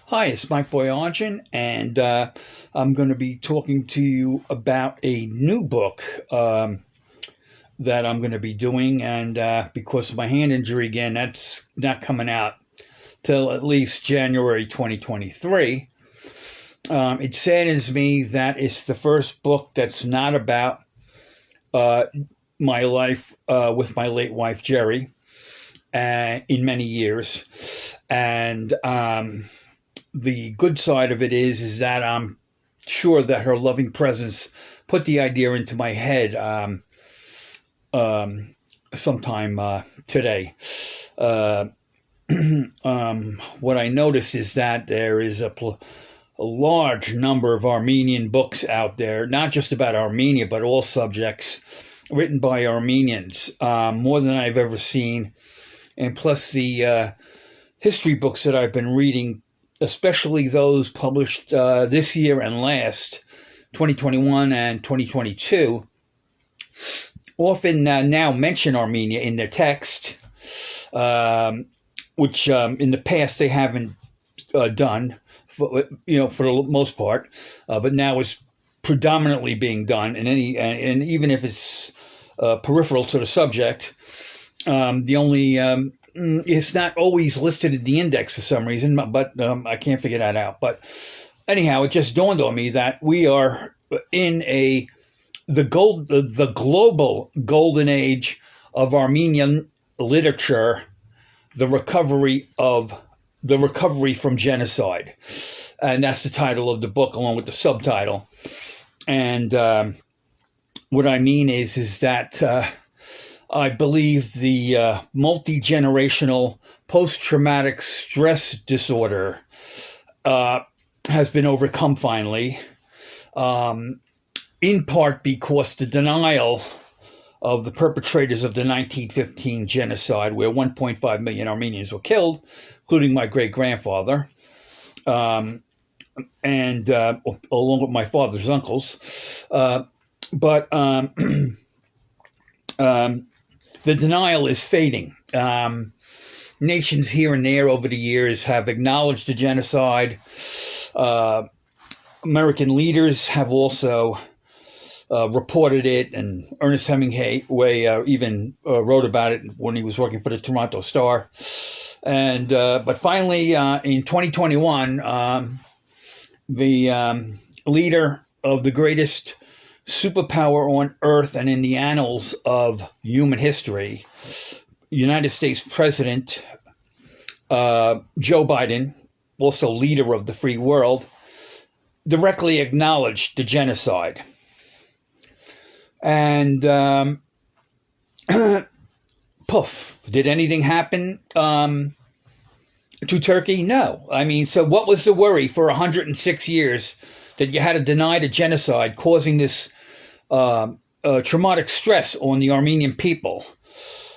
Hi, it's Mike Boyajian, and I'm going to be talking to you about a new book that I'm going to be doing. And because of my hand injury again, that's not coming out till at least January 2023. It saddens me that it's the first book that's not about my life with my late wife, Jerry, in many years. And the good side of it is that I'm sure that her loving presence put the idea into my head sometime today. What I notice is that there is a large number of Armenian books out there, not just about Armenia, but all subjects written by Armenians, more than I've ever seen. And plus the history books that I've been reading, especially those published this year and last, 2021 and 2022, often now mention Armenia in their text, which in the past they haven't done, for the most part, but now it's predominantly being done. And even if it's peripheral to the subject, the only it's not always listed in the index for some reason, but I can't figure that out. But anyhow, it just dawned on me that we are in the global golden age of Armenian literature, the recovery from genocide, and that's the title of the book, along with the subtitle. And what I mean is that I believe the multi-generational post-traumatic stress disorder has been overcome finally, in part because the denial of the perpetrators of the 1915 genocide, where 1.5 million Armenians were killed, including my great-grandfather, and along with my father's uncles. But the denial is fading. Nations here and there over the years have acknowledged the genocide. American leaders have also reported it, and Ernest Hemingway even wrote about it when he was working for the Toronto Star. And but finally, in 2021, the leader of the greatest superpower on earth and in the annals of human history, United States President Joe Biden, also leader of the free world, directly acknowledged the genocide. And poof, did anything happen to Turkey? No. I mean, so what was the worry for 106 years that you had to deny the genocide, causing this traumatic stress on the Armenian people?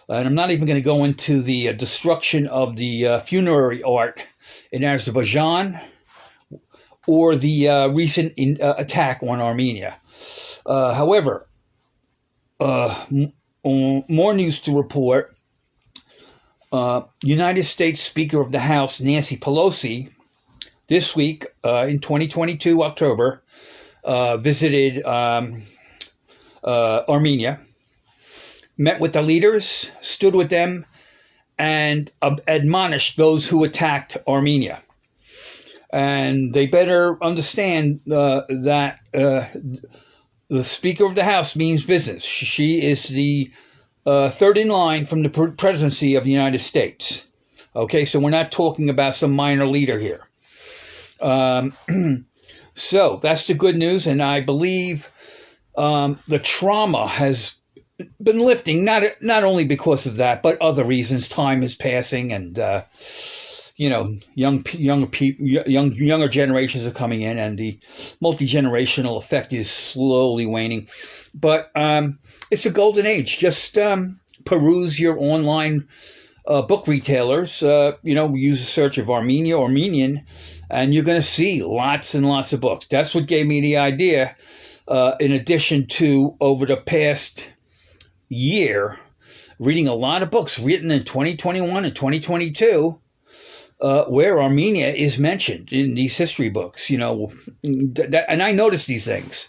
And I'm not even going to go into the destruction of the funerary art in Azerbaijan or the recent attack on Armenia. However, more news to report. United States Speaker of the House Nancy Pelosi this week, in 2022, October, visited Armenia, met with the leaders, stood with them, and admonished those who attacked Armenia. And they better understand that the Speaker of the House means business. She is the third in line from the presidency of the United States. Okay, so we're not talking about some minor leader here. So that's the good news, and I believe the trauma has been lifting, not only because of that, but other reasons. Time is passing, and younger generations are coming in, and the multi-generational effect is slowly waning. But it's a golden age. Just peruse your online book retailers. Use a search of Armenian, and you're going to see lots and lots of books. That's what gave me the idea, in addition to, over the past year, reading a lot of books written in 2021 and 2022, where Armenia is mentioned in these history books. And I noticed these things.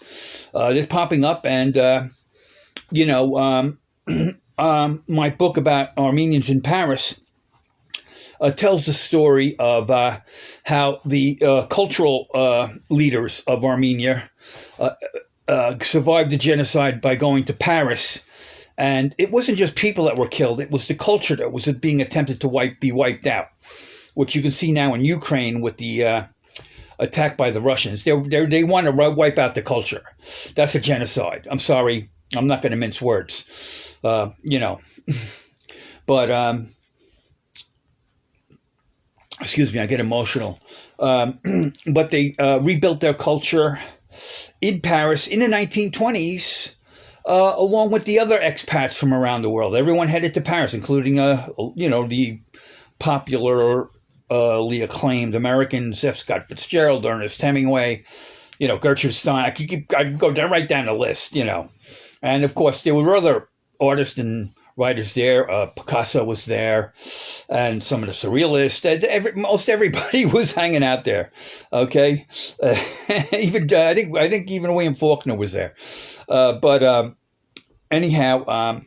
They're popping up, and my book about Armenians in Paris tells the story of how the cultural leaders of Armenia survived the genocide by going to Paris. And it wasn't just people that were killed, it was the culture that was being attempted to be wiped out, which you can see now in Ukraine with the attack by the Russians. They want to wipe out the culture. That's a genocide. I'm sorry, I'm not going to mince words, But excuse me, I get emotional. But they rebuilt their culture in Paris in the 1920s, along with the other expats from around the world. Everyone headed to Paris, including, the popularly acclaimed Americans, F. Scott Fitzgerald, Ernest Hemingway, Gertrude Stein. I could go right down the list, And, of course, there were other artists and writers there. Picasso was there, and some of the surrealists. Most everybody was hanging out there. Okay, even I think even William Faulkner was there. Anyhow,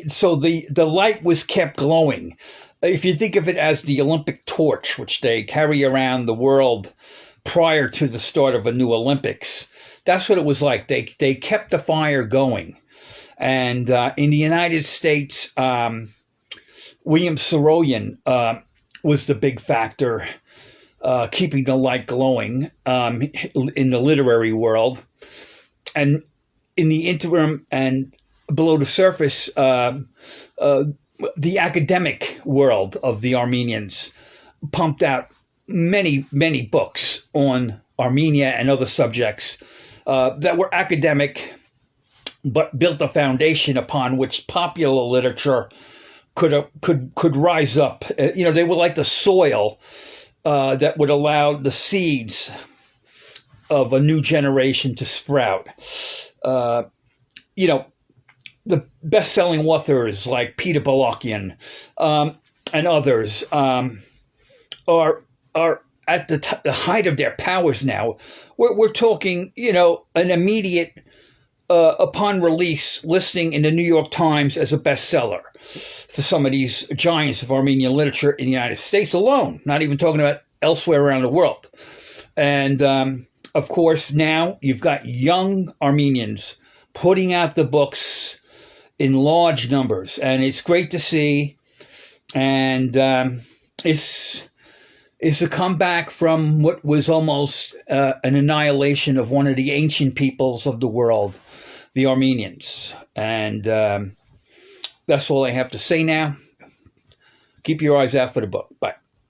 so the light was kept glowing. If you think of it as the Olympic torch, which they carry around the world prior to the start of a new Olympics, that's what it was like. They kept the fire going. And in the United States, William Saroyan was the big factor, keeping the light glowing in the literary world. And in the interim and below the surface, the academic world of the Armenians pumped out many, many books on Armenia and other subjects that were academic, but built a foundation upon which popular literature could rise up. They were like the soil that would allow the seeds of a new generation to sprout. The best-selling authors like Peter Boyajian and others are at the height of their powers now. We're talking, an immediate, upon release, listing in the New York Times as a bestseller for some of these giants of Armenian literature in the United States alone, not even talking about elsewhere around the world. And, of course, now you've got young Armenians putting out the books in large numbers, and it's great to see. And it's a comeback from what was almost an annihilation of one of the ancient peoples of the world, the Armenians. And that's all I have to say now. Keep your eyes out for the book. Bye.